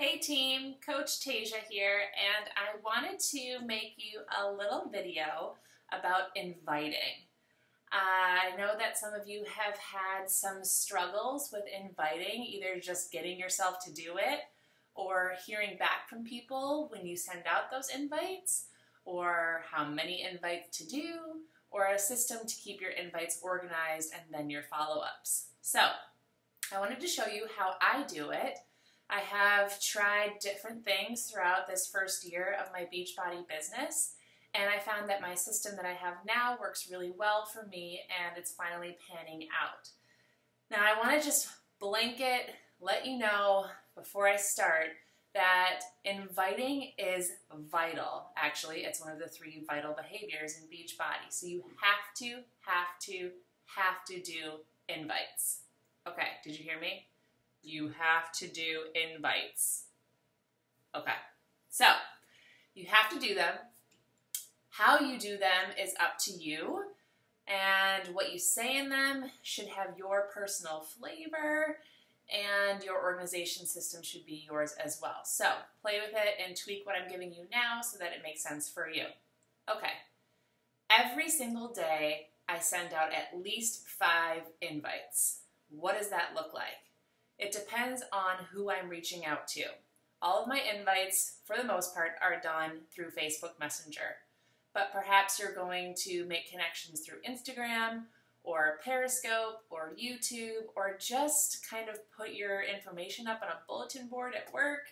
Hey team, Coach Tasia here, and I wanted to make you a little video about inviting. I know that some of you have had some struggles with inviting, either just getting yourself to do it or hearing back from people when you send out those invites, or how many invites to do, or a system to keep your invites organized and then your follow-ups. So I wanted to show you how I do it. I have tried different things throughout this first year of my Beachbody business, and I found that my system that I have now works really well for me, and it's finally panning out. Now I want to just blanket let you know before I start that inviting is vital. Actually, it's one of the 3 vital behaviors in Beachbody. So you have to do invites. Okay, did you hear me? You have to do invites. Okay, so you have to do them. How you do them is up to you, and what you say in them should have your personal flavor, and your organization system should be yours as well. So play with it and tweak what I'm giving you now so that it makes sense for you. Okay, every single day I send out at least 5 invites. What does that look like? It depends on who I'm reaching out to. All of my invites, for the most part, are done through Facebook Messenger. But perhaps you're going to make connections through Instagram, or Periscope, or YouTube, or just kind of put your information up on a bulletin board at work,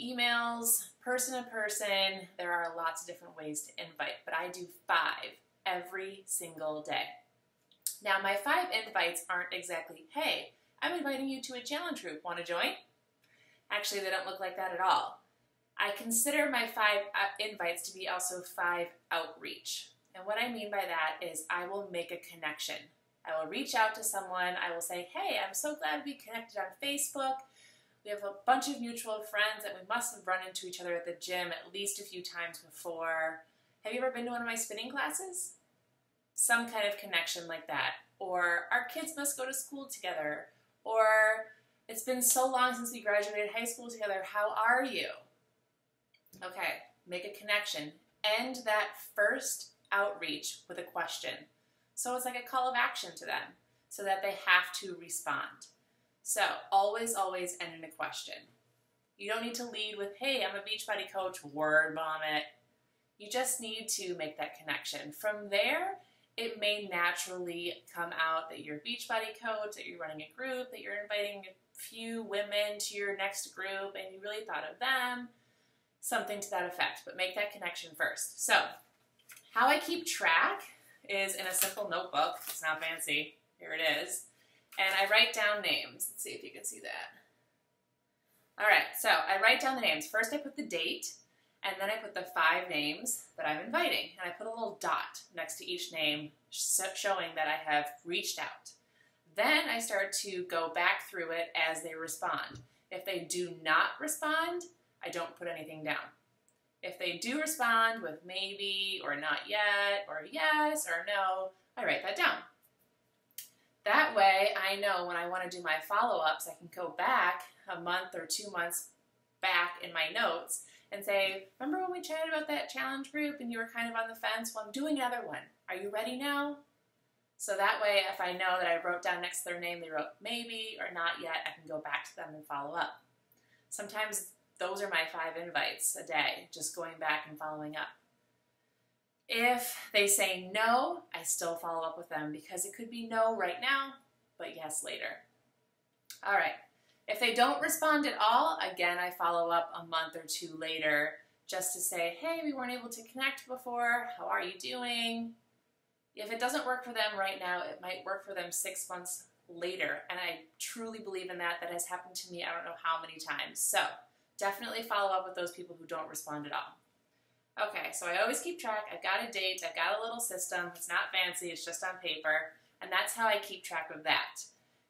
emails, person to person. There are lots of different ways to invite, but I do 5 every single day. Now, my 5 invites aren't exactly, hey, I'm inviting you to a challenge group. Want to join? Actually, they don't look like that at all. I consider my 5 invites to be also 5 outreach. And what I mean by that is I will make a connection. I will reach out to someone. I will say, hey, I'm so glad we connected on Facebook. We have a bunch of mutual friends that we must have run into each other at the gym at least a few times before. Have you ever been to one of my spinning classes? Some kind of connection like that. Or our kids must go to school together. Or it's been so long since we graduated high school together. How are you? Okay, make a connection. End that first outreach with a question. So it's like a call of action to them so that they have to respond. So always end in a question. You don't need to lead with, hey, I'm a Beachbody coach, word bomb it. You just need to make that connection. From there, it may naturally come out that you're a Beachbody coach, that you're running a group, that you're inviting a few women to your next group and you really thought of them, something to that effect, but make that connection first. So, how I keep track is in a simple notebook. It's not fancy. Here it is. And I write down names. Let's see if you can see that. All right, so I write down the names. First I put the date, and then I put the 5 names that I'm inviting. And I put a little dot next to each name showing that I have reached out. Then I start to go back through it as they respond. If they do not respond, I don't put anything down. If they do respond with maybe, or not yet, or yes, or no, I write that down. That way I know when I want to do my follow-ups, I can go back a month or 2 months back in my notes and say, remember when we chatted about that challenge group and you were kind of on the fence? Well, I'm doing another one. Are you ready now? So that way, if I know that I wrote down next to their name, they wrote maybe or not yet, I can go back to them and follow up. Sometimes those are my 5 invites a day, just going back and following up. If they say no, I still follow up with them because it could be no right now, but yes later. All right. If they don't respond at all, again, I follow up a month or 2 later just to say, hey, we weren't able to connect before. How are you doing? If it doesn't work for them right now, it might work for them 6 months later. And I truly believe in that. That has happened to me I don't know how many times. So definitely follow up with those people who don't respond at all. Okay, so I always keep track. I've got a date. I've got a little system. It's not fancy. It's just on paper. And that's how I keep track of that.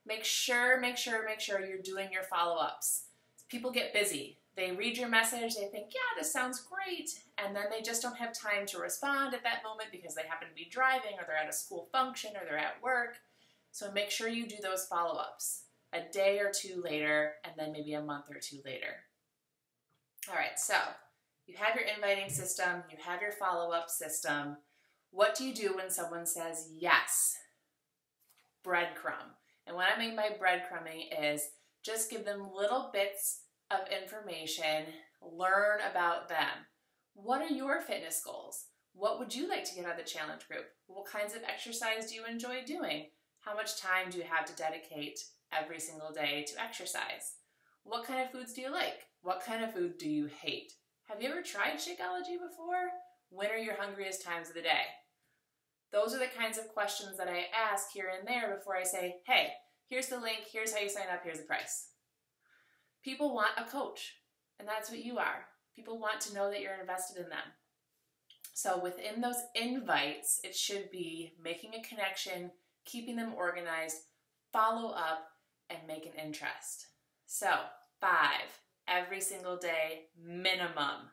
Make sure you're doing your follow-ups. People get busy. They read your message, they think, yeah, this sounds great, and then they just don't have time to respond at that moment because they happen to be driving or they're at a school function or they're at work. So make sure you do those follow-ups a day or 2 later and then maybe a month or 2 later. All right, so you have your inviting system, you have your follow-up system. What do you do when someone says yes? Breadcrumb. And what I mean by breadcrumbing is just give them little bits of information, learn about them. What are your fitness goals? What would you like to get out of the challenge group? What kinds of exercise do you enjoy doing? How much time do you have to dedicate every single day to exercise? What kind of foods do you like? What kind of food do you hate? Have you ever tried Shakeology before? When are your hungriest times of the day? Those are the kinds of questions that I ask here and there before I say, hey, here's the link, here's how you sign up, here's the price. People want a coach, and that's what you are. People want to know that you're invested in them. So within those invites, it should be making a connection, keeping them organized, follow up, and make an interest. So 5, every single day, minimum.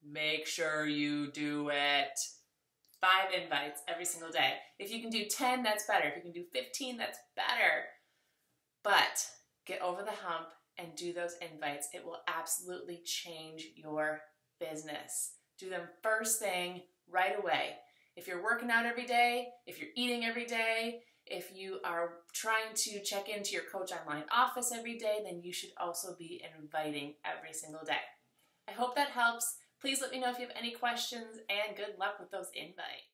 Make sure you do it. 5 invites every single day. If you can do 10, that's better. If you can do 15, that's better. But get over the hump and do those invites. It will absolutely change your business. Do them first thing right away. If you're working out every day, if you're eating every day, if you are trying to check into your Coach Online office every day, then you should also be inviting every single day. I hope that helps. Please let me know if you have any questions, and good luck with those invites.